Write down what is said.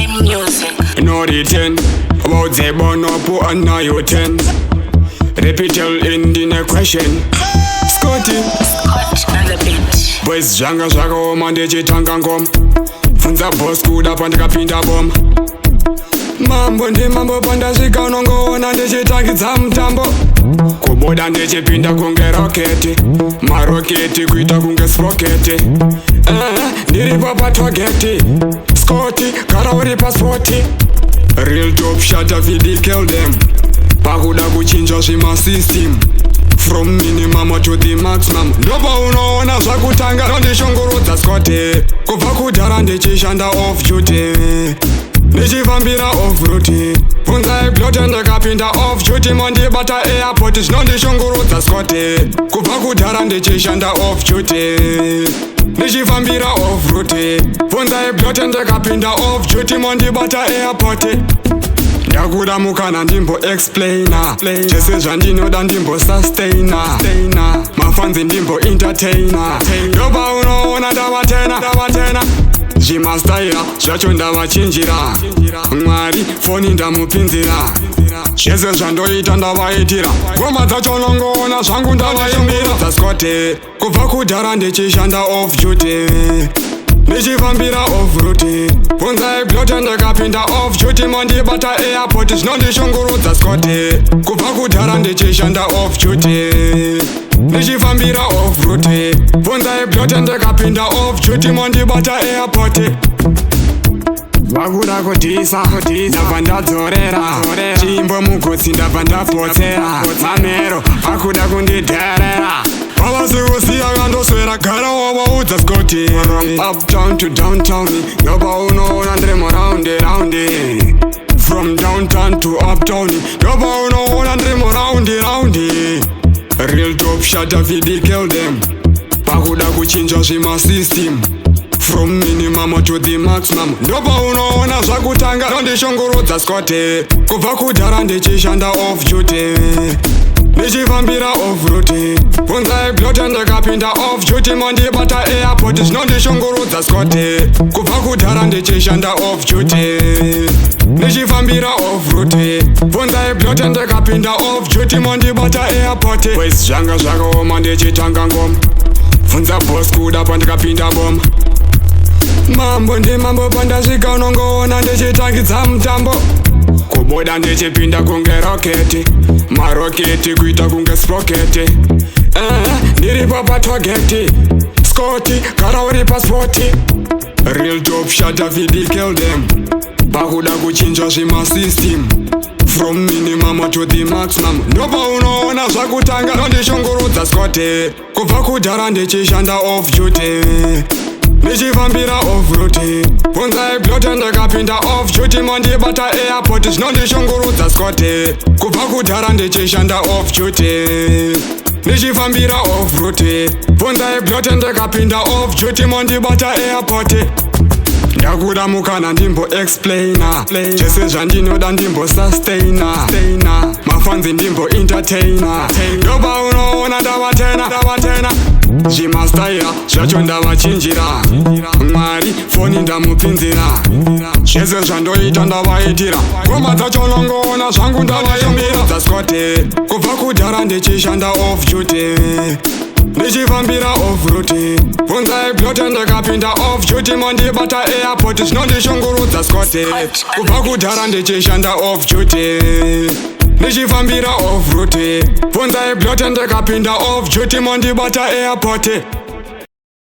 Riddim music. No return. About the born up and now you 10. Repeat in the question. Scotty. Scotch on the beat. Boys janga shaka oma ndechitanga ngom. Funza boss kuda pandikapinda bom. Mambo ndi mambo pandasvika unongoona ndichitangidza mutambo. Kubuda ndichipinda kunge roketi. Maroketi kuita kunge sproketi. Ndiripo patogeti. Scotty gara uri paspoti. Real top shatter vidi kill them. Pakuda kuchinja zvima system. From minimum to the maximum. Ndopa unoona zvakutanga ndondishungurudza Scotty. Kubva kudhara ndichishanda off duty. Ndichifambira off route. Funza iblote ndikapinda off duty. Mondibata airport zvinondishungurudza Scotty. Kubva kudhara ndichishanda off duty. Ndichifambira off route. Funza iblote ndikapinda off duty. Mondibata airport. Ndakuda mukana ndimbo explainer. Chese zvandinoda ndimbo sustainer. Mafanzi ndimbo entertainer. Ndopa unoona ndavatena. Zvimastaira zvacho ndavachinjira. Mwari foni ndamupinzira. Zvese zvandoita ndavaitira. Ngoma dzacho nongoona zvangu ndavaimbira. Scotty kubva kudhara ndichishanda off duty. Ndichifambira off route. Funza iblote ndikapinda off duty. Mondibata airport zvinondishungurudza Scotty. Kubva kudhara ndichishanda off duty. Ndichifambira off route. Funza iblote ndikapinda off duty. Mondibata airport. Vakuda kudhisa ndabva ndadzorera. Chimbo mugotsi ndabva ndapotsera. Mamero akuda kundidherera. Vavasikusiya kandoswera gara wavaudza Scotty. From uptown to downtown. Ndopa unoona ndiri muraundi. From downtown to uptown. Ndopa unoona ndiri muraundi. Real top shatter vidi kill them. Pakuda kuchinja zvima system. From minimum to the maximum. Ndopa unoona zvakutanga ndondishungurudza Scotty. Kubva kudhara ndichishanda off duty. Ndichifambira off route. Funza iblote ndikapinda off duty. Mondibata airport zvinondishungurudza Scotty. Kubva kudhara ndichishanda off duty. Ndichifambira off route. Funza iblote ndikapinda off duty. Mondibata airport. Boys zvanga zvakaoma ndichitanga ngoma. Funza boss kuda pandikapinda bom. Mambo ndi mambo pandasvika unongoona ndichitangidza mutambo. Kubuda ndichipinda kunge roketi. Maroketi kuita kunge sproketi. Ndiripo patogeti. Scotty gara uri paspoti. Real top shatter vidi kill them. Pakuda kuchinja zvima system. From minimum to the maximum. Ndopa unoona zvakutanga ndondishungurudza Scotty. Kubva kudhara ndichishanda off duty. Ndichifambira off route. Funza iblote ndikapinda off duty. Mondibata airport zvinondishungurudza Scotty. Kubva kudhara ndichishanda off duty. Ndichifambira off route. Funza iblote ndikapinda off duty. Mondibata airport. Ndakuda mukana ndimbo explainer. Chese zvandinoda ndimbo sustainer. Mafanzi ndimbo entertainer. Ndopa unoona ndavatena. Zvimastaira zvacho ndavachinjira. Mwari foni ndamupinzira. Zvese zvandoita ndavaitira. Ngoma dzacho nongoona zvangu ndavaimbira. Scotty kubva kudhara ndichishanda off duty. Ndichifambira off route. Funza iblote ndikapinda off duty. Mondibata airport zvinondishungurudza Scotty. Kubva kudhara ndichishanda off duty. Ndichifambira off route. Funza iblote ndikapinda off duty. Mondibata airport.